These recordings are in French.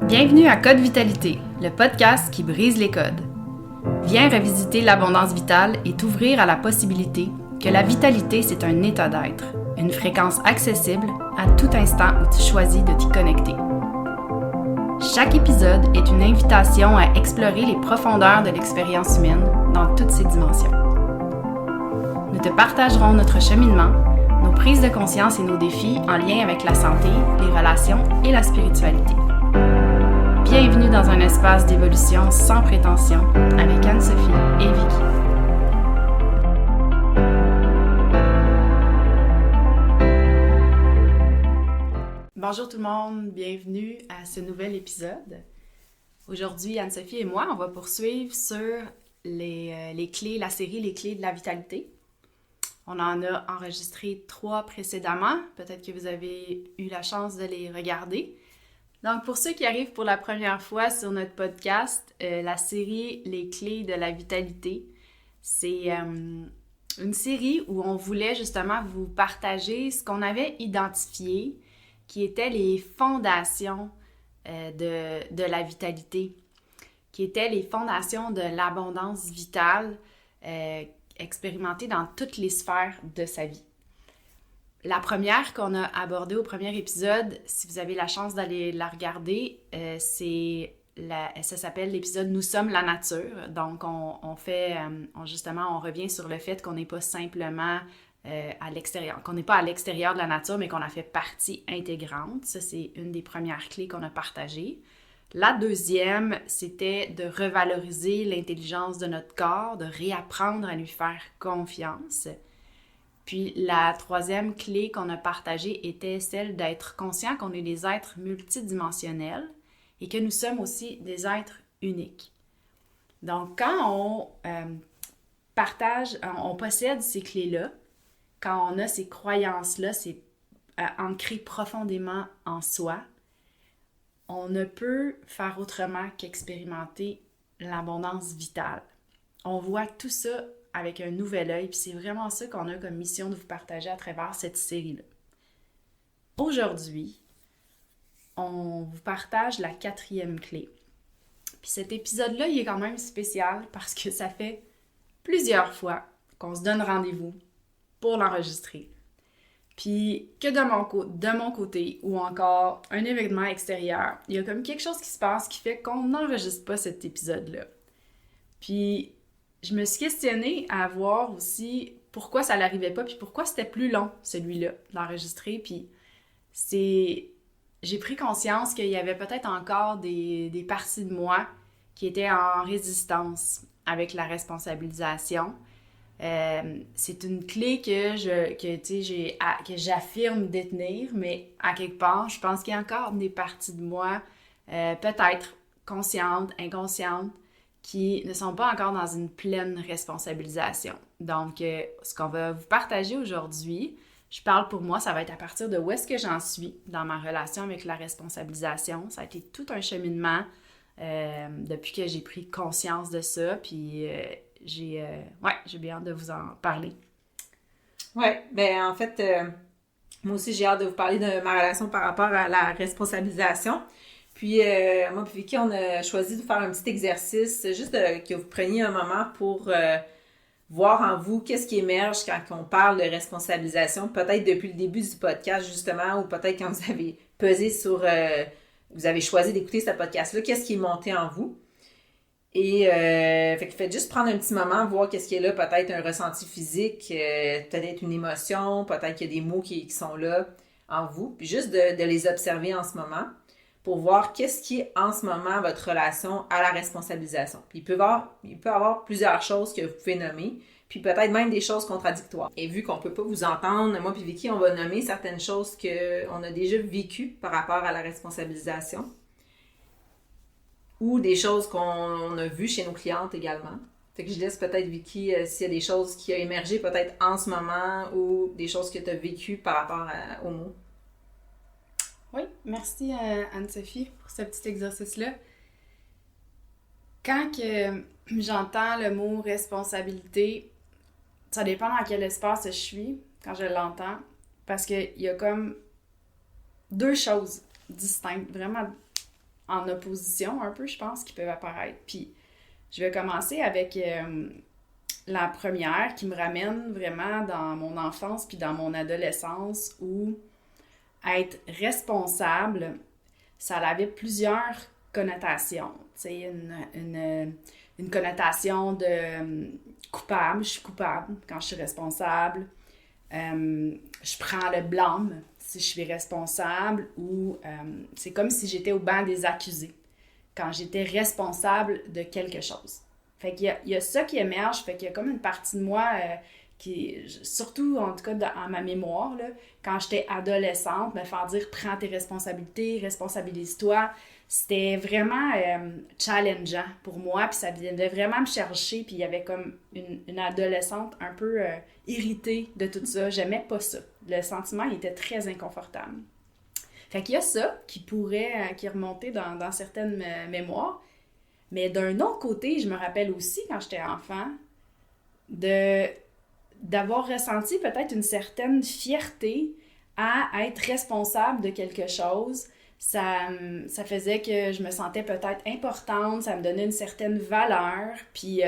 Bienvenue à Code Vitalité, le podcast qui brise les codes. Viens revisiter l'abondance vitale et t'ouvrir à la possibilité que la vitalité, c'est un état d'être, une fréquence accessible à tout instant où tu choisis de t'y connecter. Chaque épisode est une invitation à explorer les profondeurs de l'expérience humaine dans toutes ses dimensions. Nous te partagerons notre cheminement, nos prises de conscience et nos défis en lien avec la santé, les relations et la spiritualité. Bienvenue dans un espace d'évolution sans prétention avec Anne-Sophie et Vicky. Bonjour tout le monde, bienvenue à ce nouvel épisode. Aujourd'hui, Anne-Sophie et moi, on va poursuivre sur les clés, la série Les clés de la vitalité. On en a enregistré 3 précédemment, peut-être que vous avez eu la chance de les regarder. Donc, pour ceux qui arrivent pour la première fois sur notre podcast, la série Les clés de la vitalité, c'est une série où on voulait justement vous partager ce qu'on avait identifié, qui étaient les fondations de la vitalité, qui étaient les fondations de l'abondance vitale expérimentée dans toutes les sphères de sa vie. La première qu'on a abordée au premier épisode, si vous avez la chance d'aller la regarder, ça s'appelle l'épisode « Nous sommes la nature ». Donc, on revient sur le fait qu'on n'est pas simplement à l'extérieur, qu'on n'est pas à l'extérieur de la nature, mais qu'on a fait partie intégrante. Ça, c'est une des premières clés qu'on a partagées. La deuxième, c'était de revaloriser l'intelligence de notre corps, de réapprendre à lui faire confiance. Puis la troisième clé qu'on a partagée était celle d'être conscient qu'on est des êtres multidimensionnels et que nous sommes aussi des êtres uniques. Donc, quand on possède ces clés-là, quand on a ces croyances-là, c'est ancré profondément en soi, on ne peut faire autrement qu'expérimenter l'abondance vitale. On voit tout ça avec un nouvel œil, puis c'est vraiment ça qu'on a comme mission de vous partager à travers cette série-là. Aujourd'hui, on vous partage la 4e clé. Puis cet épisode-là, il est quand même spécial parce que ça fait plusieurs fois qu'on se donne rendez-vous pour l'enregistrer. Puis que de mon côté, ou encore un événement extérieur, il y a comme quelque chose qui se passe qui fait qu'on n'enregistre pas cet épisode-là. Puis je me suis questionnée à voir aussi pourquoi ça n'arrivait pas, puis pourquoi c'était plus long, celui-là, d'enregistrer. Puis j'ai pris conscience qu'il y avait peut-être encore des parties de moi qui étaient en résistance avec la responsabilisation. C'est une clé que j'affirme détenir, mais à quelque part, je pense qu'il y a encore des parties de moi, peut-être conscientes, inconscientes, qui ne sont pas encore dans une pleine responsabilisation. Donc, ce qu'on va vous partager aujourd'hui, je parle pour moi, ça va être à partir de où est-ce que j'en suis dans ma relation avec la responsabilisation. Ça a été tout un cheminement depuis que j'ai pris conscience de ça, puis j'ai bien hâte de vous en parler. Oui, ben en fait, moi aussi, j'ai hâte de vous parler de ma relation par rapport à la responsabilisation. Puis, moi et Vicky, on a choisi de faire un petit exercice, juste que vous preniez un moment pour voir en vous qu'est-ce qui émerge quand on parle de responsabilisation, peut-être depuis le début du podcast, justement, ou peut-être quand vous avez pesé sur, vous avez choisi d'écouter ce podcast-là, qu'est-ce qui est monté en vous. Et faites juste prendre un petit moment, voir qu'est-ce qui est là, peut-être un ressenti physique, peut-être une émotion, peut-être qu'il y a des mots qui sont là en vous, puis juste de les observer en ce moment, pour voir qu'est-ce qui est en ce moment votre relation à la responsabilisation. Puis il peut y avoir plusieurs choses que vous pouvez nommer, puis peut-être même des choses contradictoires. Et vu qu'on peut pas vous entendre, moi puis Vicky, on va nommer certaines choses qu'on a déjà vécues par rapport à la responsabilisation, ou des choses qu'on a vues chez nos clientes également. Fait que je laisse peut-être Vicky s'il y a des choses qui ont émergé peut-être en ce moment, ou des choses que tu as vécues par rapport aux mots. Oui, merci Anne-Sophie pour ce petit exercice-là. Quand que j'entends le mot responsabilité, ça dépend dans quel espace je suis quand je l'entends, parce qu'il y a comme 2 choses distinctes, vraiment en opposition un peu, je pense, qui peuvent apparaître. Puis je vais commencer avec la première qui me ramène vraiment dans mon enfance puis dans mon adolescence où être responsable, ça avait plusieurs connotations. Tu sais, une connotation de coupable, je suis coupable quand je suis responsable. Je prends le blâme si je suis responsable ou c'est comme si j'étais au banc des accusés quand j'étais responsable de quelque chose. Fait qu'il y a ça qui émerge, fait qu'il y a comme une partie de moi qui, surtout en tout cas dans ma mémoire, là, quand j'étais adolescente, me faire dire prends tes responsabilités, responsabilise-toi, c'était vraiment challengeant pour moi, puis ça venait vraiment me chercher, puis il y avait comme une adolescente un peu irritée de tout ça. J'aimais pas ça. Le sentiment il était très inconfortable. Fait qu'il y a ça qui pourrait, qui est remonté dans certaines mémoires. Mais d'un autre côté, je me rappelle aussi, quand j'étais enfant, d'avoir ressenti peut-être une certaine fierté à être responsable de quelque chose. Ça faisait que je me sentais peut-être importante, ça me donnait une certaine valeur, puis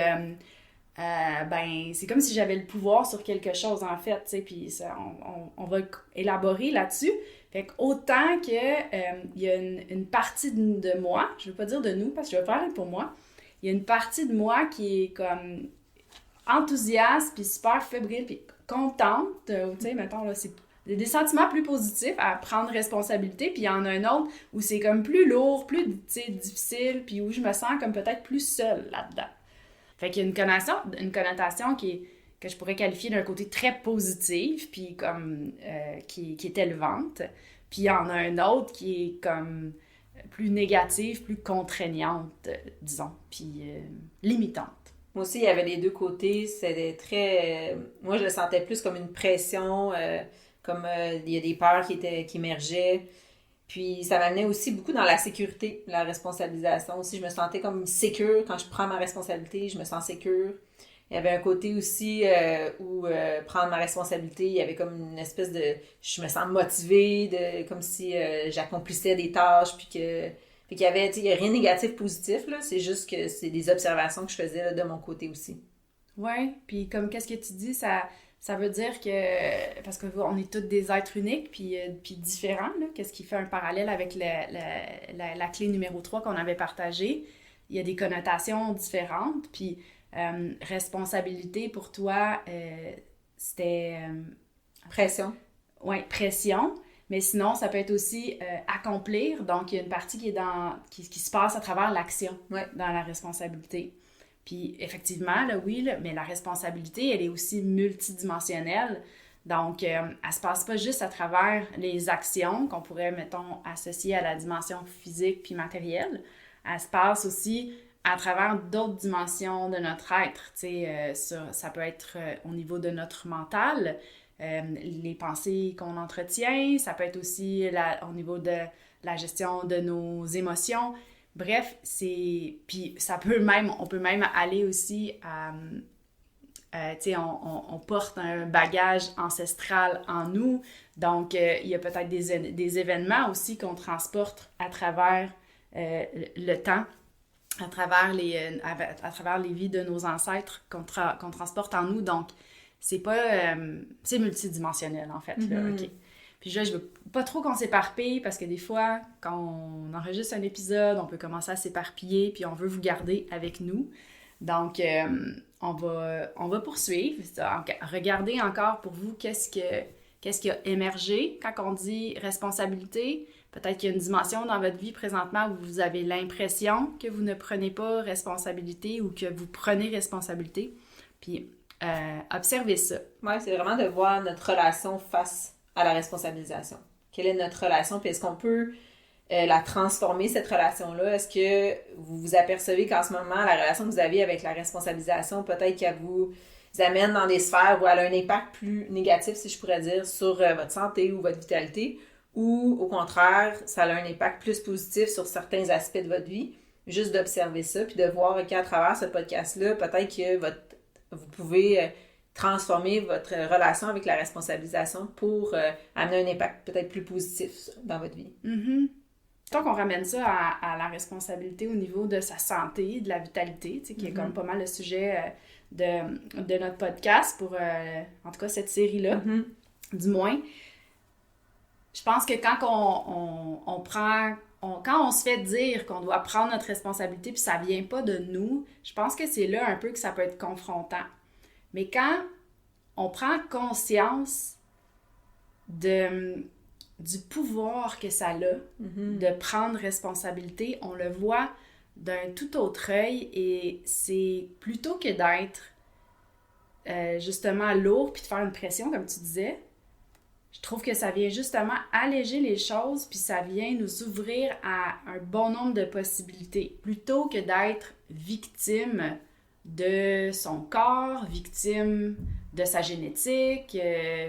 ben, c'est comme si j'avais le pouvoir sur quelque chose, en fait, tu sais, puis on va élaborer là-dessus. Fait qu'autant que il y a une partie de moi, je veux pas dire de nous, parce que je vais parler pour moi, il y a une partie de moi qui est comme enthousiaste, puis super fébrile, puis contente, tu sais, mettons, là, c'est des sentiments plus positifs à prendre responsabilité, puis il y en a un autre où c'est comme plus lourd, plus, tu sais, difficile, puis où je me sens comme peut-être plus seule là-dedans. Fait qu'il y a une connotation que je pourrais qualifier d'un côté très positif, puis comme qui est élevante. Puis il y en a un autre qui est comme plus négative, plus contraignante, disons, puis limitante. Moi aussi, il y avait les deux côtés. C'était très... moi, je le sentais plus comme une pression, comme il y a des peurs qui émergeaient. Puis ça m'amenait aussi beaucoup dans la sécurité, la responsabilisation. Aussi, je me sentais comme sécure. Quand je prends ma responsabilité, je me sens sécure. Il y avait un côté aussi où prendre ma responsabilité, il y avait comme une espèce de... Je me sens motivée, comme si j'accomplissais des tâches, puis que... Fait qu'il y avait, il y a rien de négatif, positif, là. C'est juste que c'est des observations que je faisais là, de mon côté aussi. Ouais, puis comme qu'est-ce que tu dis, ça veut dire que, parce qu'on est tous des êtres uniques, puis différents, là, qu'est-ce qui fait un parallèle avec la clé numéro 3 qu'on avait partagée. Il y a des connotations différentes, puis responsabilité pour toi, c'était... Pression. Ouais, pression. Mais sinon, ça peut être aussi accomplir. Donc, il y a une partie qui se passe à travers l'action dans la responsabilité. Puis, effectivement, là, oui, là, mais la responsabilité, elle est aussi multidimensionnelle. Donc, elle se passe pas juste à travers les actions qu'on pourrait, mettons, associer à la dimension physique puis matérielle. Elle se passe aussi à travers d'autres dimensions de notre être. Tu sais, ça peut être au niveau de notre mental, les pensées qu'on entretient, ça peut être aussi au niveau de la gestion de nos émotions. Bref, puis on peut même aller aussi à... tu sais, on porte un bagage ancestral en nous, donc il y a peut-être des événements aussi qu'on transporte à travers le temps, à travers les vies de nos ancêtres qu'on transporte en nous, donc c'est pas... c'est multidimensionnel, en fait, là, OK. Puis là, je veux pas trop qu'on s'éparpille, parce que des fois, quand on enregistre un épisode, on peut commencer à s'éparpiller, puis on veut vous garder avec nous. Donc, on va poursuivre. Regardez encore pour vous qu'est-ce qui a émergé quand on dit responsabilité. Peut-être qu'il y a une dimension dans votre vie présentement où vous avez l'impression que vous ne prenez pas responsabilité ou que vous prenez responsabilité. Puis, observez ça. Oui, c'est vraiment de voir notre relation face à la responsabilisation. Quelle est notre relation? Puis est-ce qu'on peut la transformer, cette relation-là? Est-ce que vous vous apercevez qu'en ce moment, la relation que vous avez avec la responsabilisation, peut-être qu'elle vous amène dans des sphères où elle a un impact plus négatif, si je pourrais dire, sur votre santé ou votre vitalité, ou au contraire, ça a un impact plus positif sur certains aspects de votre vie? Juste d'observer ça, puis de voir qu'à travers ce podcast-là, peut-être que vous pouvez transformer votre relation avec la responsabilisation pour amener un impact peut-être plus positif dans votre vie. Mm-hmm. Tant qu'on ramène ça à la responsabilité au niveau de sa santé, de la vitalité, qui est comme pas mal le sujet de notre podcast pour, en tout cas, cette série-là, du moins. Je pense que quand quand on se fait dire qu'on doit prendre notre responsabilité puis ça vient pas de nous, je pense que c'est là un peu que ça peut être confrontant. Mais quand on prend conscience du pouvoir que ça a de prendre responsabilité, on le voit d'un tout autre œil et c'est plutôt que d'être justement lourd puis de faire une pression, comme tu disais, je trouve que ça vient justement alléger les choses puis ça vient nous ouvrir à un bon nombre de possibilités plutôt que d'être victime de son corps, victime de sa génétique,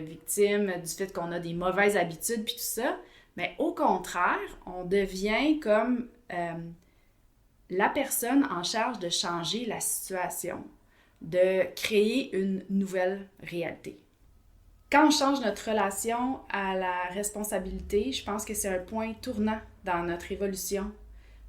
victime du fait qu'on a des mauvaises habitudes puis tout ça. Mais au contraire, on devient comme la personne en charge de changer la situation, de créer une nouvelle réalité. Quand on change notre relation à la responsabilité, je pense que c'est un point tournant dans notre évolution.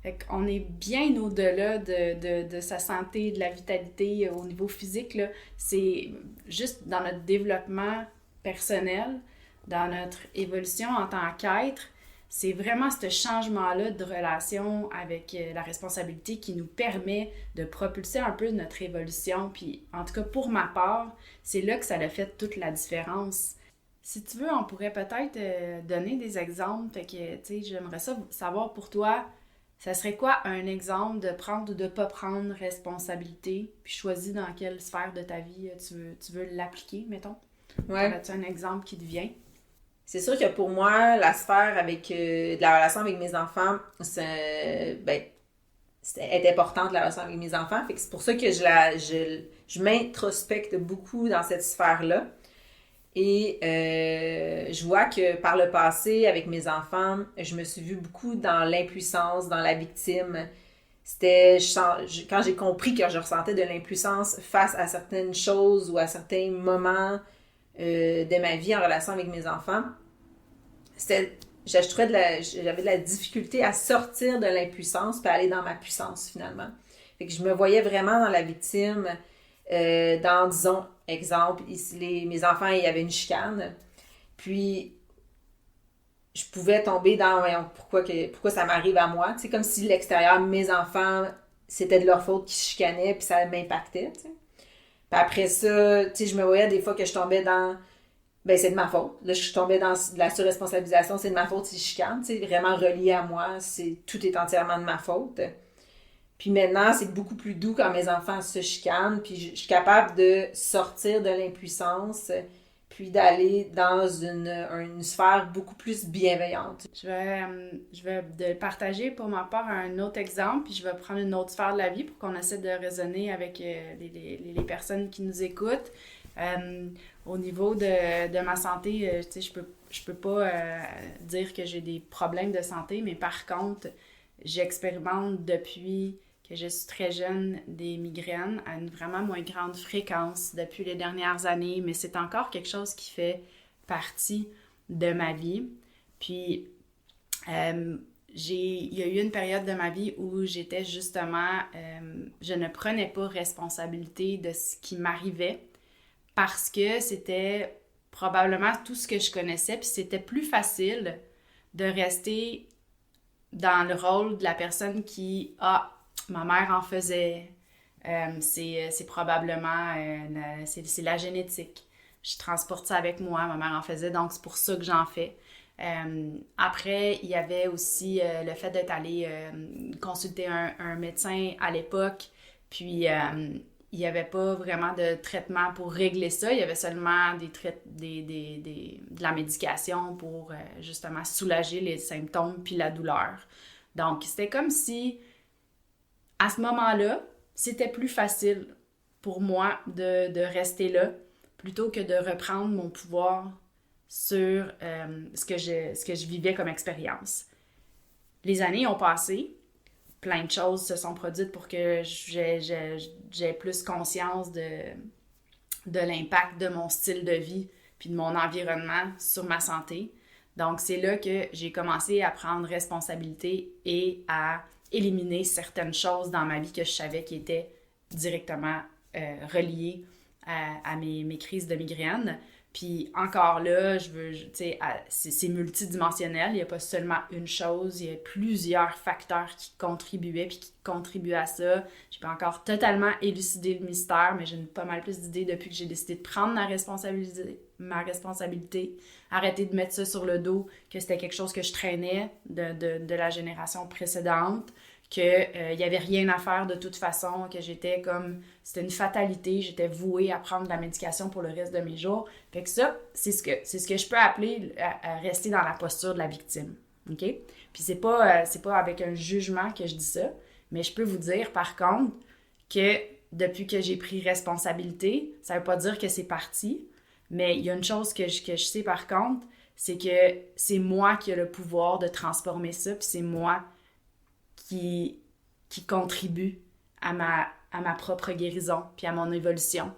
Fait qu'on est bien au-delà de sa santé, de la vitalité au niveau physique, là. C'est juste dans notre développement personnel, dans notre évolution en tant qu'être, c'est vraiment ce changement-là de relation avec la responsabilité qui nous permet de propulser un peu notre évolution. Puis, en tout cas, pour ma part, c'est là que ça a fait toute la différence. Si tu veux, on pourrait peut-être donner des exemples. Fait que, tu sais, j'aimerais savoir pour toi, ça serait quoi un exemple de prendre ou de ne pas prendre responsabilité, puis choisir dans quelle sphère de ta vie tu veux l'appliquer, mettons? Ouais. As-tu un exemple qui te vient? C'est sûr que pour moi, la sphère avec de la relation avec mes enfants, est importante, la relation avec mes enfants. Fait que c'est pour ça que je m'introspecte beaucoup dans cette sphère-là. Et je vois que par le passé, avec mes enfants, je me suis vue beaucoup dans l'impuissance, dans la victime. Quand j'ai compris que je ressentais de l'impuissance face à certaines choses ou à certains moments de ma vie en relation avec mes enfants, j'avais de la difficulté à sortir de l'impuissance puis aller dans ma puissance finalement. Fait que je me voyais vraiment dans la victime, disons, exemple, ici, mes enfants, il y avait une chicane, puis je pouvais tomber dans pourquoi ça m'arrive à moi, tu sais, comme si l'extérieur, mes enfants, c'était de leur faute qu'ils chicanaient puis ça m'impactait, tu sais. Puis après ça, tu sais, je me voyais des fois que je tombais dans c'est de ma faute. Là, je suis tombée dans la surresponsabilisation, c'est de ma faute si je chicane, tu sais, vraiment relié à moi, tout est entièrement de ma faute. Puis maintenant, c'est beaucoup plus doux quand mes enfants se chicanent, puis je suis capable de sortir de l'impuissance, puis d'aller dans une sphère beaucoup plus bienveillante. Je vais de partager pour ma part un autre exemple, puis je vais prendre une autre sphère de la vie pour qu'on essaie de raisonner avec les personnes qui nous écoutent. Au niveau de ma santé, tu sais, je peux pas dire que j'ai des problèmes de santé, mais par contre, j'expérimente depuis que je suis très jeune des migraines à une vraiment moins grande fréquence depuis les dernières années, mais c'est encore quelque chose qui fait partie de ma vie. Puis, il y a eu une période de ma vie où j'étais justement, je ne prenais pas responsabilité de ce qui m'arrivait parce que c'était probablement tout ce que je connaissais, puis c'était plus facile de rester dans le rôle de la personne qui, ma mère en faisait, c'est probablement, c'est la génétique. Je transporte ça avec moi, ma mère en faisait, donc c'est pour ça que j'en fais. Après, il y avait aussi le fait d'être allé consulter un médecin à l'époque, puis il n'y avait pas vraiment de traitement pour régler ça, il y avait seulement de la médication pour justement soulager les symptômes puis la douleur. Donc, c'était comme si, à ce moment-là, c'était plus facile pour moi de rester là plutôt que de reprendre mon pouvoir sur ce que je vivais comme expérience. Les années ont passé, plein de choses se sont produites pour que j'ai plus conscience de l'impact de mon style de vie puis de mon environnement sur ma santé. Donc, c'est là que j'ai commencé à prendre responsabilité et à éliminer certaines choses dans ma vie que je savais qui étaient directement reliées à mes crises de migraine. Puis encore là, c'est multidimensionnel. Il n'y a pas seulement une chose, il y a plusieurs facteurs qui contribuaient puis qui contribuent à ça. Je n'ai pas encore totalement élucidé le mystère, mais j'ai pas mal plus d'idées depuis que j'ai décidé de prendre ma responsabilité, arrêter de mettre ça sur le dos, que c'était quelque chose que je traînais de la génération précédente, qu'il n'y avait rien à faire de toute façon, que c'était une fatalité, j'étais vouée à prendre de la médication pour le reste de mes jours. Fait que ça, c'est ce que je peux appeler à rester dans la posture de la victime. OK? Puis c'est pas avec un jugement que je dis ça, mais je peux vous dire, par contre, que depuis que j'ai pris responsabilité, ça veut pas dire que c'est parti, mais il y a une chose que je sais par contre, c'est que c'est moi qui ai le pouvoir de transformer ça, puis c'est moi qui contribue à ma propre guérison, puis à mon évolution.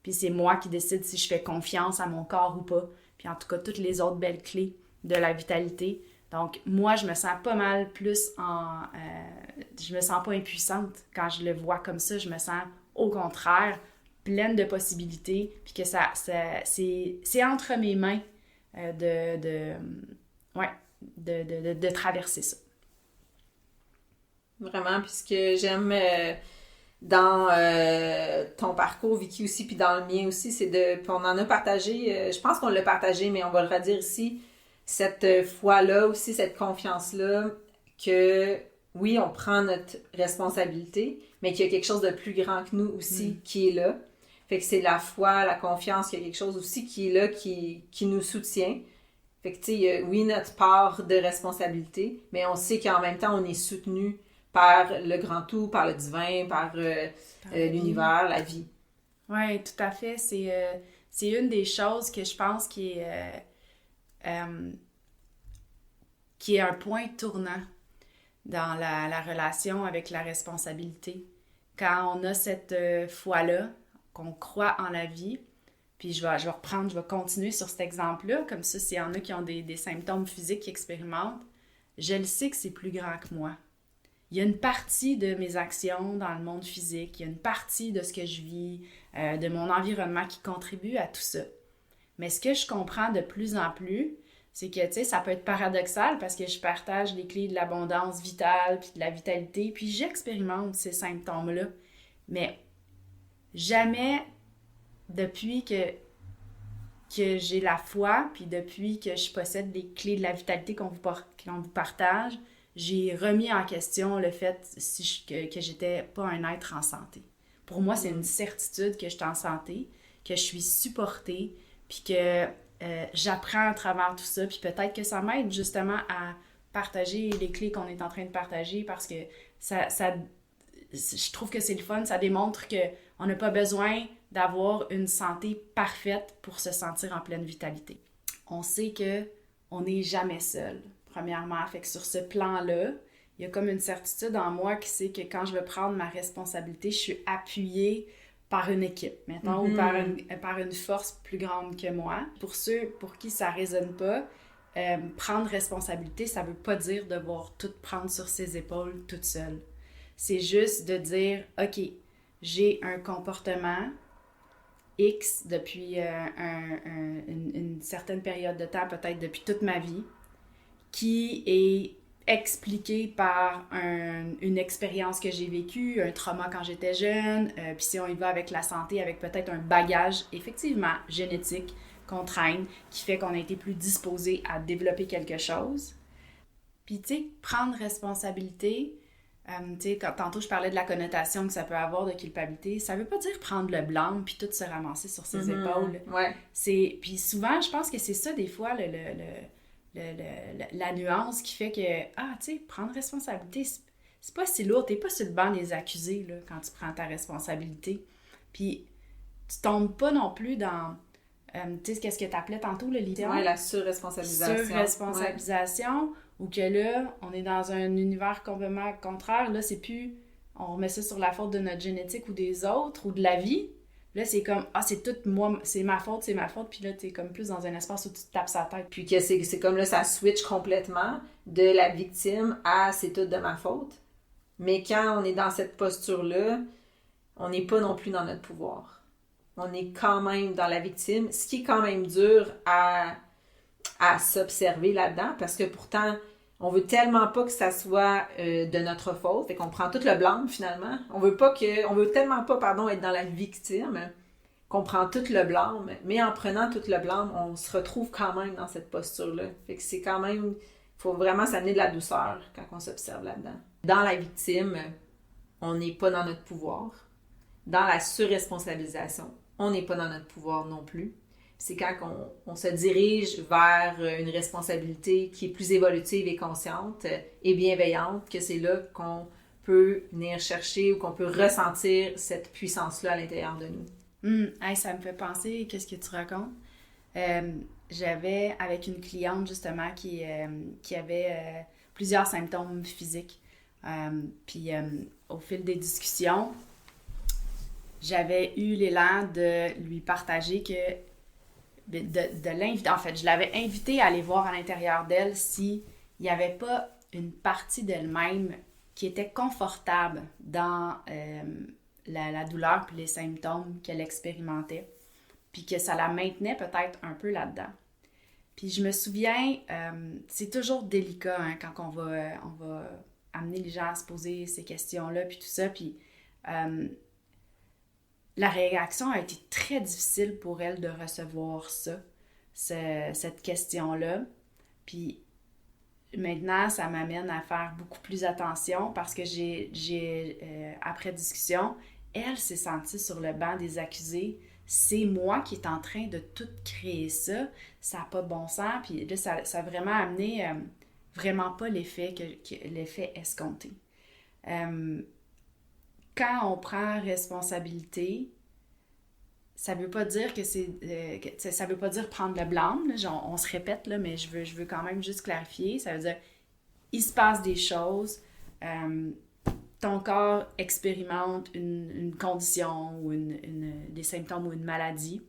Puis c'est moi qui décide si je fais confiance à mon corps ou pas. Puis en tout cas, toutes les autres belles clés de la vitalité. Donc, moi, je me sens pas mal plus je me sens pas impuissante quand je le vois comme ça. Je me sens, au contraire, pleine de possibilités. Puis que c'est entre mes mains de traverser ça. Vraiment, puis ce que j'aime dans ton parcours, Vicky, aussi, puis dans le mien aussi, c'est puis on en a partagé, je pense qu'on l'a partagé, mais on va le redire ici, cette foi-là aussi, cette confiance-là, que oui, on prend notre responsabilité, mais qu'il y a quelque chose de plus grand que nous aussi qui est là. Fait que c'est la foi, la confiance, qu'il y a quelque chose aussi qui est là, qui nous soutient. Fait que, tu sais, oui, notre part de responsabilité, mais on sait qu'en même temps, on est soutenu par le grand tout, par le divin, par l'univers, la vie. Oui, tout à fait. C'est une des choses que je pense qui est un point tournant dans la relation avec la responsabilité. Quand on a cette foi-là, qu'on croit en la vie, puis je vais continuer sur cet exemple-là, comme ça, s'il y en a qui ont des symptômes physiques qui expérimentent, je le sais que c'est plus grand que moi. Il y a une partie de mes actions dans le monde physique, il y a une partie de ce que je vis, de mon environnement qui contribue à tout ça. Mais ce que je comprends de plus en plus, c'est que, tu sais, ça peut être paradoxal parce que je partage les clés de l'abondance vitale puis de la vitalité, puis j'expérimente ces symptômes-là. Mais jamais, depuis que j'ai la foi, puis depuis que je possède les clés de la vitalité qu'on vous partage, j'ai remis en question le fait que j'étais pas un être en santé. Pour moi, c'est une certitude que je suis en santé, que je suis supportée, puis que j'apprends à travers tout ça, puis peut-être que ça m'aide justement à partager les clés qu'on est en train de partager parce que je trouve que c'est le fun, ça démontre qu'on n'a pas besoin d'avoir une santé parfaite pour se sentir en pleine vitalité. On sait qu'on n'est jamais seul, premièrement. Fait que sur ce plan-là, il y a comme une certitude en moi qui sait que quand je veux prendre ma responsabilité, je suis appuyée par une équipe, mettons, ou par une force plus grande que moi. Pour ceux pour qui ça ne résonne pas, prendre responsabilité, ça ne veut pas dire devoir tout prendre sur ses épaules toute seule. C'est juste de dire, OK, j'ai un comportement X depuis une certaine période de temps, peut-être depuis toute ma vie, qui est expliqué par une expérience que j'ai vécue, un trauma quand j'étais jeune, puis si on y va avec la santé, avec peut-être un bagage effectivement génétique qu'on traîne, qui fait qu'on a été plus disposé à développer quelque chose. Puis tu sais, prendre responsabilité, tu sais, tantôt je parlais de la connotation que ça peut avoir de culpabilité, ça veut pas dire prendre le blâme puis tout se ramasser sur ses épaules. Ouais. Puis souvent, je pense que c'est ça des fois la nuance qui fait que, tu sais, prendre responsabilité, c'est pas si lourd. T'es pas sur le banc des accusés là, quand tu prends ta responsabilité. Puis tu tombes pas non plus dans, tu sais, qu'est-ce que t'appelais tantôt, le leader? Oui, la surresponsabilisation. Surresponsabilisation, ou que là, on est dans un univers complètement contraire. Là, c'est plus, on remet ça sur la faute de notre génétique ou des autres, ou de la vie. Là, c'est comme, ah, c'est tout moi, c'est ma faute, puis là, t'es comme plus dans un espace où tu te tapes sa tête. Puis que c'est comme là, ça switch complètement de la victime à c'est tout de ma faute. Mais quand on est dans cette posture-là, on n'est pas non plus dans notre pouvoir. On est quand même dans la victime, ce qui est quand même dur à s'observer là-dedans, parce que pourtant, on veut tellement pas que ça soit de notre faute, fait qu'on prend tout le blâme finalement. On veut tellement pas, être dans la victime, qu'on prend tout le blâme, mais en prenant tout le blâme, on se retrouve quand même dans cette posture-là. Fait que c'est quand même, il faut vraiment s'amener de la douceur quand on s'observe là-dedans. Dans la victime, on n'est pas dans notre pouvoir. Dans la surresponsabilisation, on n'est pas dans notre pouvoir non plus. C'est quand on se dirige vers une responsabilité qui est plus évolutive et consciente et bienveillante, que c'est là qu'on peut venir chercher ou qu'on peut ressentir cette puissance-là à l'intérieur de nous. Hey, ça me fait penser, qu'est-ce que tu racontes? J'avais avec une cliente justement qui avait plusieurs symptômes physiques. Puis au fil des discussions, j'avais eu l'élan de lui partager que de l'inviter. En fait, je l'avais invitée à aller voir à l'intérieur d'elle s'il n'y avait pas une partie d'elle-même qui était confortable dans la douleur puis les symptômes qu'elle expérimentait, puis que ça la maintenait peut-être un peu là-dedans. Puis je me souviens, c'est toujours délicat quand on va amener les gens à se poser ces questions-là, puis tout ça, puis la réaction a été très difficile pour elle de recevoir ça, cette question-là. Puis maintenant, ça m'amène à faire beaucoup plus attention parce que après discussion, elle s'est sentie sur le banc des accusés. C'est moi qui est en train de tout créer ça. Ça n'a pas de bon sens. Puis là, ça a vraiment amené vraiment pas l'effet escompté. Quand on prend responsabilité, ça veut pas dire que ça veut pas dire prendre le blâme. Là, on se répète, là, mais je veux quand même juste clarifier. Ça veut dire, il se passe des choses, ton corps expérimente une condition ou des symptômes ou une maladie.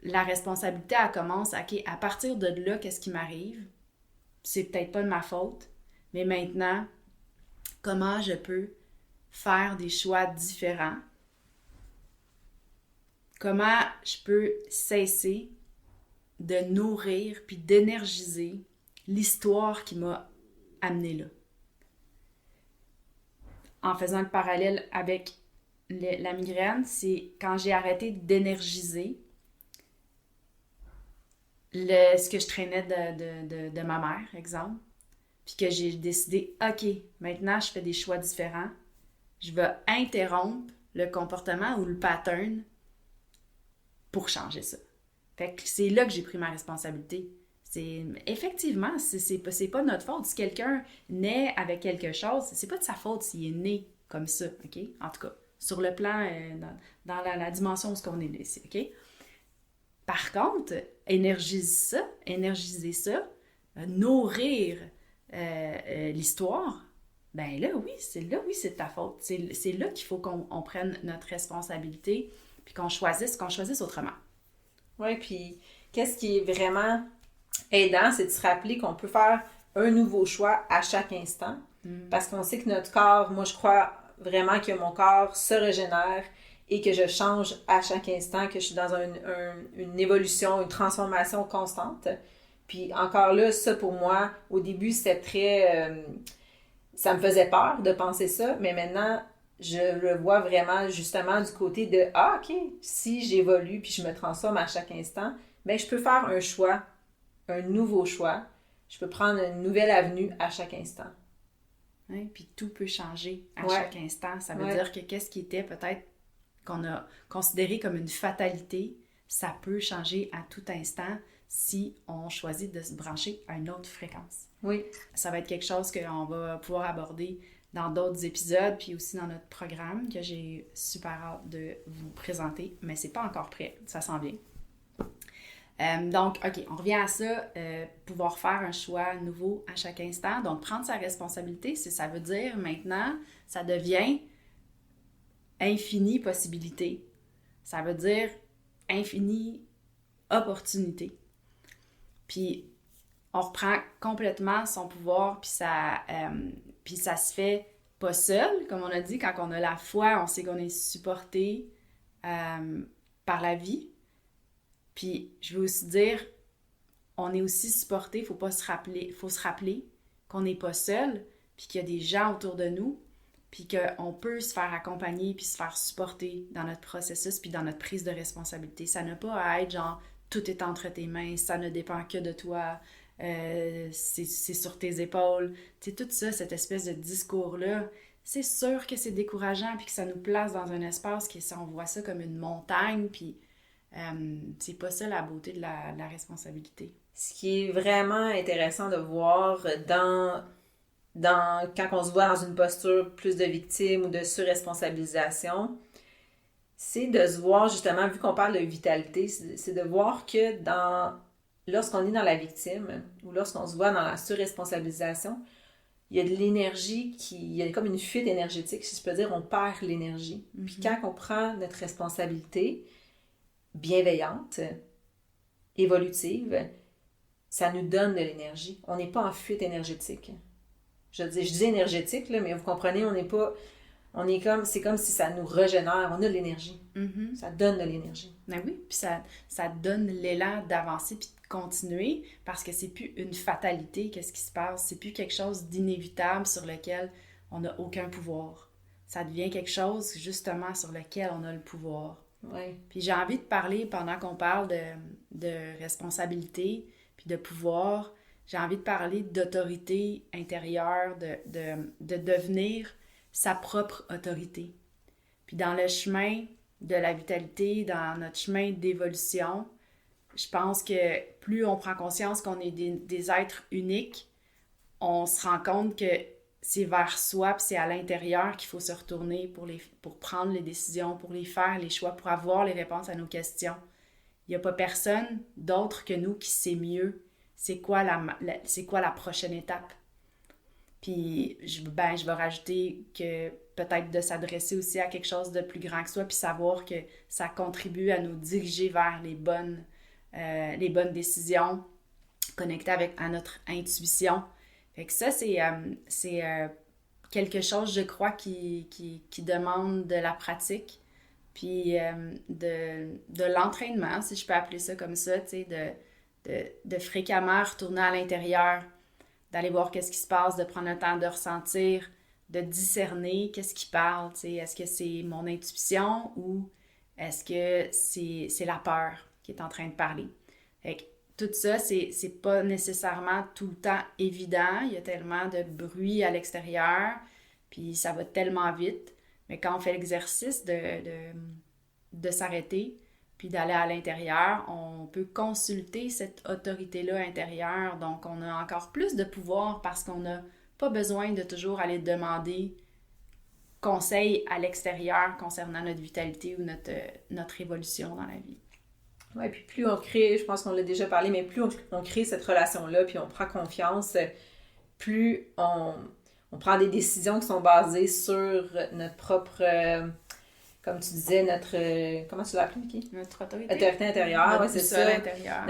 La responsabilité, elle commence, OK, à partir de là, qu'est-ce qui m'arrive? C'est peut-être pas de ma faute, mais maintenant, comment je peux faire des choix différents? Comment je peux cesser de nourrir puis d'énergiser l'histoire qui m'a amené là? En faisant le parallèle avec la migraine, c'est quand j'ai arrêté d'énergiser ce que je traînais de ma mère, exemple, puis que j'ai décidé, OK, maintenant je fais des choix différents, je vais interrompre le comportement ou le pattern pour changer ça. Fait que c'est là que j'ai pris ma responsabilité. Effectivement, c'est pas notre faute. Si quelqu'un naît avec quelque chose, c'est pas de sa faute s'il est né comme ça, OK? En tout cas, sur le plan, dans la dimension où ce qu'on est né ici, OK? Par contre, énergiser ça, nourrir l'histoire, ben là, oui, c'est de ta faute. C'est là qu'il faut qu'on prenne notre responsabilité puis qu'on choisisse autrement. Oui, puis qu'est-ce qui est vraiment aidant, c'est de se rappeler qu'on peut faire un nouveau choix à chaque instant. Parce qu'on sait que notre corps, moi je crois vraiment que mon corps se régénère et que je change à chaque instant, que je suis dans une évolution, une transformation constante. Puis encore là, ça pour moi, au début, c'était très... ça me faisait peur de penser ça, mais maintenant, je le vois vraiment justement du côté de « Ah, OK, si j'évolue puis je me transforme à chaque instant, bien, je peux faire un choix, un nouveau choix. Je peux prendre une nouvelle avenue à chaque instant. » Oui, puis tout peut changer à chaque instant. Ça veut dire que qu'est-ce qui était peut-être qu'on a considéré comme une fatalité, ça peut changer à tout instant si on choisit de se brancher à une autre fréquence. Oui. Ça va être quelque chose qu'on va pouvoir aborder dans d'autres épisodes, puis aussi dans notre programme que j'ai super hâte de vous présenter, mais c'est pas encore prêt, ça s'en vient. Donc, OK, on revient à ça, pouvoir faire un choix nouveau à chaque instant. Donc, prendre sa responsabilité, ça veut dire maintenant, ça devient infinie possibilité. Ça veut dire infinie opportunité. Puis on reprend complètement son pouvoir, puis ça se fait pas seul, comme on a dit, quand on a la foi, on sait qu'on est supporté par la vie. Puis je veux aussi dire, on est aussi supporté, faut se rappeler qu'on n'est pas seul, puis qu'il y a des gens autour de nous, puis qu'on peut se faire accompagner, puis se faire supporter dans notre processus, puis dans notre prise de responsabilité. Ça n'a pas à être genre, tout est entre tes mains, ça ne dépend que de toi, c'est sur tes épaules. Tu sais, tout ça, cette espèce de discours-là, c'est sûr que c'est décourageant, puis que ça nous place dans un espace qui, on voit ça comme une montagne, puis c'est pas ça la beauté de la responsabilité. Ce qui est vraiment intéressant de voir quand on se voit dans une posture plus de victime ou de surresponsabilisation, c'est de se voir justement, vu qu'on parle de vitalité, c'est de voir que lorsqu'on est dans la victime ou lorsqu'on se voit dans la surresponsabilisation, il y a de l'énergie il y a comme une fuite énergétique, si je peux dire, on perd l'énergie. Mm-hmm. Puis quand on prend notre responsabilité bienveillante, évolutive, ça nous donne de l'énergie. On n'est pas en fuite énergétique. Je dis énergétique, là, mais vous comprenez, c'est comme si ça nous régénère, on a de l'énergie. Mm-hmm. Ça donne de l'énergie. Ben oui, puis ça donne l'élan d'avancer puis de continuer, parce que c'est plus une fatalité, qu'est-ce qui se passe, c'est plus quelque chose d'inévitable sur lequel on n'a aucun pouvoir. Ça devient quelque chose, justement, sur lequel on a le pouvoir. Ouais. Puis j'ai envie de parler, pendant qu'on parle de responsabilité puis de pouvoir, j'ai envie de parler d'autorité intérieure, de devenir sa propre autorité. Puis dans le chemin de la vitalité, dans notre chemin d'évolution, je pense que plus on prend conscience qu'on est des êtres uniques, on se rend compte que c'est vers soi, puis c'est à l'intérieur qu'il faut se retourner pour prendre les décisions, pour les faire, les choix, pour avoir les réponses à nos questions. Il n'y a pas personne d'autre que nous qui sait mieux c'est quoi la prochaine étape. Puis je vais rajouter que peut-être de s'adresser aussi à quelque chose de plus grand que soi, puis savoir que ça contribue à nous diriger vers les bonnes décisions, connectées à notre intuition. Fait que ça, c'est quelque chose, je crois, qui demande de la pratique, puis de l'entraînement, si je peux appeler ça comme ça, tu sais, de fréquemment retourner à l'intérieur, d'aller voir qu'est-ce qui se passe, de prendre le temps de ressentir, de discerner qu'est-ce qui parle, tu sais, est-ce que c'est mon intuition ou est-ce que c'est la peur qui est en train de parler. Fait que tout ça, c'est pas nécessairement tout le temps évident, il y a tellement de bruit à l'extérieur, puis ça va tellement vite, mais quand on fait l'exercice de s'arrêter, puis d'aller à l'intérieur, on peut consulter cette autorité-là intérieure. Donc, on a encore plus de pouvoir parce qu'on n'a pas besoin de toujours aller demander conseil à l'extérieur concernant notre vitalité ou notre évolution dans la vie. Oui, puis plus on crée, je pense qu'on l'a déjà parlé, mais plus on crée cette relation-là, puis on prend confiance, plus on prend des décisions qui sont basées sur notre propre... comme tu disais, comment tu l'as appelé, Vicky? Notre autorité. Autorité intérieure, oui, c'est ça. Intérieur.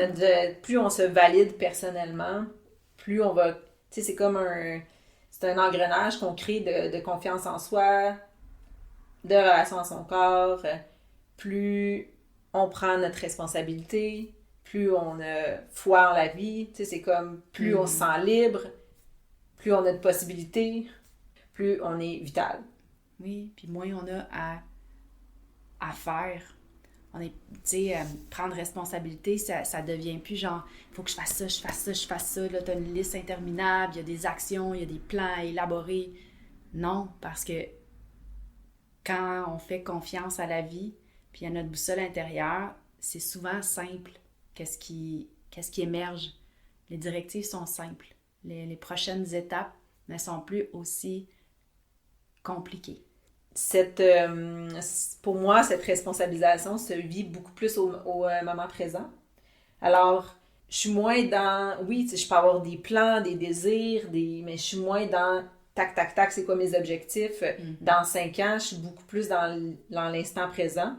Plus on se valide personnellement, plus on va... Tu sais, c'est comme c'est un engrenage qu'on crée de confiance en soi, de relation à son corps. Plus on prend notre responsabilité, plus on a foi en la vie. Tu sais, c'est comme plus on se sent libre, plus on a de possibilités, plus on est vital. Oui, puis moins on a à faire. On est, tu sais, prendre responsabilité, ça devient plus genre, il faut que je fasse ça, je fasse ça. Là, tu as une liste interminable, il y a des actions, il y a des plans à élaborer. Non, parce que quand on fait confiance à la vie, puis à notre boussole intérieure, c'est souvent simple. Qu'est-ce qui émerge? Les directives sont simples. Les prochaines étapes ne sont plus aussi compliquées. Pour moi, cette responsabilisation se vit beaucoup plus au moment présent. Alors, je suis moins dans... Oui, je peux avoir des plans, des désirs, mais je suis moins dans tac, tac, tac, c'est quoi mes objectifs. Dans 5 ans, je suis beaucoup plus dans l'instant présent.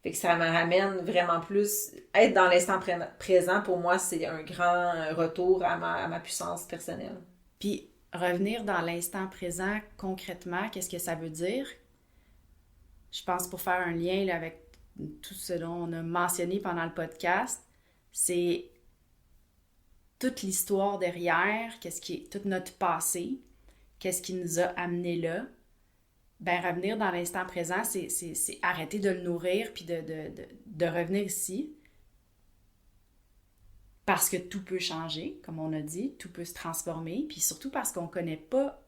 Fait que ça me ramène vraiment plus... Être dans l'instant présent, pour moi, c'est un grand retour à ma puissance personnelle. Puis, revenir dans l'instant présent, concrètement, qu'est-ce que ça veut dire? Je pense pour faire un lien là, avec tout ce dont on a mentionné pendant le podcast, c'est toute l'histoire derrière, qu'est-ce qui est tout notre passé, qu'est-ce qui nous a amenés là. Ben, revenir dans l'instant présent, c'est arrêter de le nourrir puis de revenir ici. Parce que tout peut changer, comme on a dit, tout peut se transformer, puis surtout parce qu'on connaît pas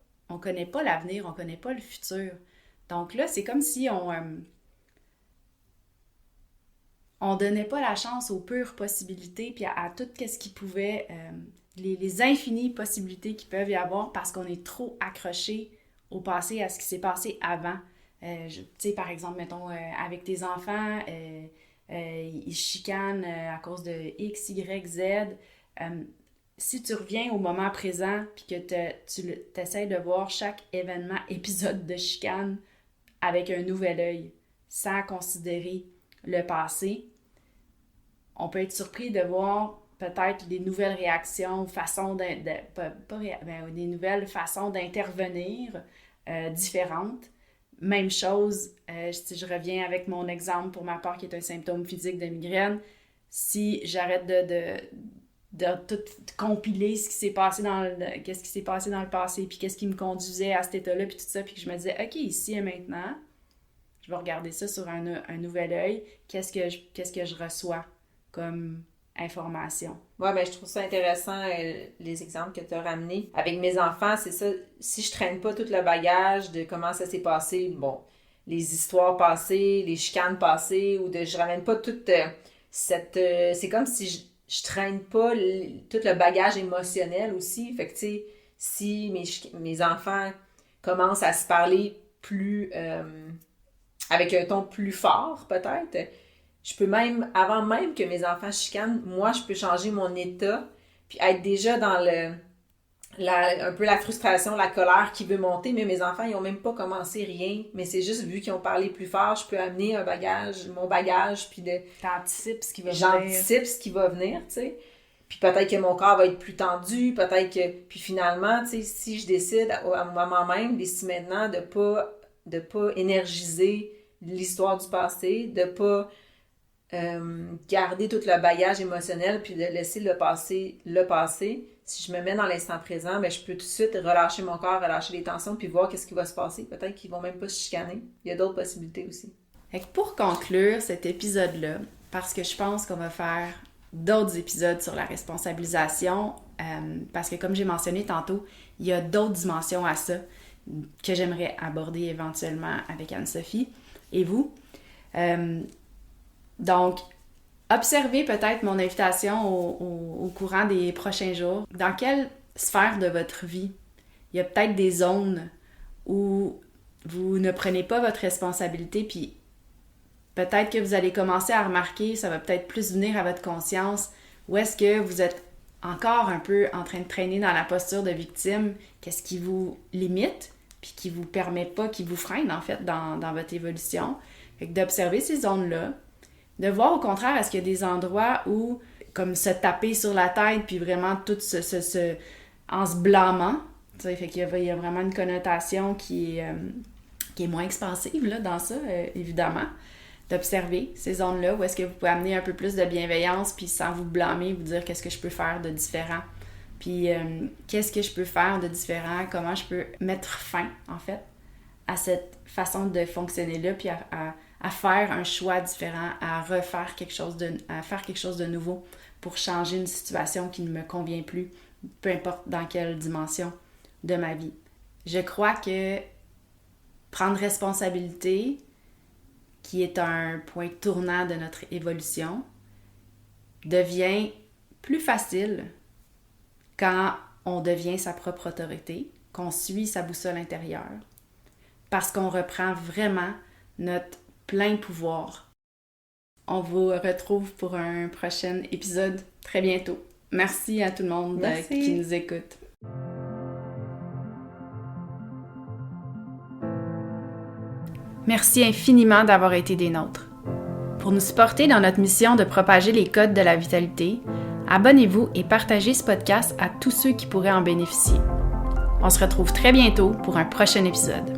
l'avenir, on connaît pas le futur. Donc là, c'est comme si on donnait pas la chance aux pures possibilités, puis à tout ce qui pouvait, les infinies possibilités qui peuvent y avoir parce qu'on est trop accroché au passé, à ce qui s'est passé avant. Tu sais, par exemple, mettons, avec tes enfants, ils chicanent à cause de X, Y, Z. Si tu reviens au moment présent puis que tu essaies de voir chaque événement, épisode de chicane avec un nouvel œil, sans considérer le passé, on peut être surpris de voir peut-être des nouvelles réactions, des nouvelles façons d'intervenir différentes. Même chose, si je reviens avec mon exemple pour ma part qui est un symptôme physique de migraine, si j'arrête de tout compiler ce qui s'est passé qu'est-ce qui s'est passé dans le passé, puis qu'est-ce qui me conduisait à cet état-là, puis tout ça, puis que je me disais, OK, ici et maintenant, je vais regarder ça sur un nouvel œil, qu'est-ce que je reçois comme information. Ouais, ben je trouve ça intéressant, les exemples que tu as ramenés. Avec mes enfants, c'est ça, si je traîne pas tout le bagage de comment ça s'est passé, bon, les histoires passées, les chicanes passées, ou je ramène pas toute c'est comme si je traîne pas tout le bagage émotionnel aussi. Fait que, tu sais, si mes enfants commencent à se parler plus, avec un ton plus fort, peut-être, je peux même, avant même que mes enfants chicanent, moi, je peux changer mon état, puis être déjà dans un peu la frustration, la colère qui veut monter, mais mes enfants, ils n'ont même pas commencé rien, mais c'est juste vu qu'ils ont parlé plus fort, je peux amener mon bagage, puis T'anticipes ce qui va venir. J'anticipe ce qui va venir, tu sais. Puis peut-être que mon corps va être plus tendu, peut-être que... Puis finalement, tu sais, si je décide à moment même, d'ici maintenant, de pas énergiser l'histoire du passé, de pas garder tout le bagage émotionnel puis de laisser le passé. Si je me mets dans l'instant présent, ben, je peux tout de suite relâcher mon corps, relâcher les tensions puis voir qu'est-ce qui va se passer. Peut-être qu'ils vont même pas se chicaner. Il y a d'autres possibilités aussi. Fait que pour conclure cet épisode-là, parce que je pense qu'on va faire d'autres épisodes sur la responsabilisation, parce que comme j'ai mentionné tantôt, il y a d'autres dimensions à ça que j'aimerais aborder éventuellement avec Anne-Sophie et vous. Donc, observez peut-être mon invitation au courant des prochains jours. Dans quelle sphère de votre vie, il y a peut-être des zones où vous ne prenez pas votre responsabilité, puis peut-être que vous allez commencer à remarquer, ça va peut-être plus venir à votre conscience, où est-ce que vous êtes encore un peu en train de traîner dans la posture de victime, qu'est-ce qui vous limite, puis qui vous permet pas, qui vous freine en fait dans votre évolution. Fait que d'observer ces zones-là, de voir au contraire, est-ce qu'il y a des endroits où, comme se taper sur la tête, puis vraiment tout en se blâmant, tu sais, fait qu'il y a vraiment une connotation qui est moins expansive là, dans ça, évidemment. D'observer ces zones-là, où est-ce que vous pouvez amener un peu plus de bienveillance, puis sans vous blâmer, vous dire qu'est-ce que je peux faire de différent. Puis qu'est-ce que je peux faire de différent, comment je peux mettre fin, en fait, à cette façon de fonctionner-là, puis à faire un choix différent, à faire quelque chose de nouveau pour changer une situation qui ne me convient plus, peu importe dans quelle dimension de ma vie. Je crois que prendre responsabilité, qui est un point tournant de notre évolution, devient plus facile quand on devient sa propre autorité, qu'on suit sa boussole intérieure, parce qu'on reprend vraiment notre plein pouvoir. On vous retrouve pour un prochain épisode très bientôt. Merci à tout le monde qui nous écoute. Merci infiniment d'avoir été des nôtres. Pour nous supporter dans notre mission de propager les codes de la vitalité, abonnez-vous et partagez ce podcast à tous ceux qui pourraient en bénéficier. On se retrouve très bientôt pour un prochain épisode.